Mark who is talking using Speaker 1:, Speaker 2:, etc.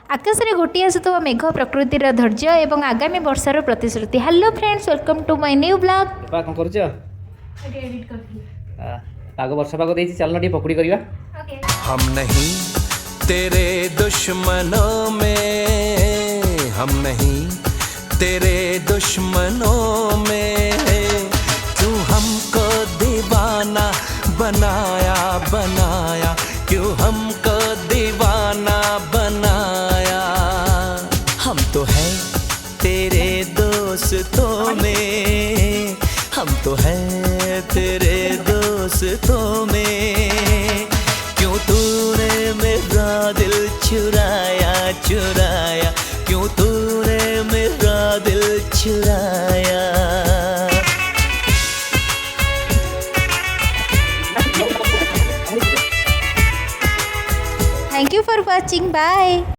Speaker 1: आकाश में घोटी आसुवा मेघ प्रकृतिर धैर्य एवं आगामी वर्षार प्रतिश्रुति। Hello friends, welcome to my new blog.
Speaker 2: कौन कर पाग वर्षा पाग देती चलना टी पकड़ी करवा।
Speaker 3: हम नहीं तेरे दुश्मनों में, हम नहीं तेरे दुश्मनों में, क्यों हमको दीवाना बनाया बनाया, क्यों हमको दीवाना बनाया। हम तो हैं तेरे दोस्तों में, हम तो हैं तेरे दोस्तों में, क्यों तूने मेरा दिल चुराया चुराया, क्यों तूने मेरा दिल चुराया।
Speaker 1: Thank you for watching, bye.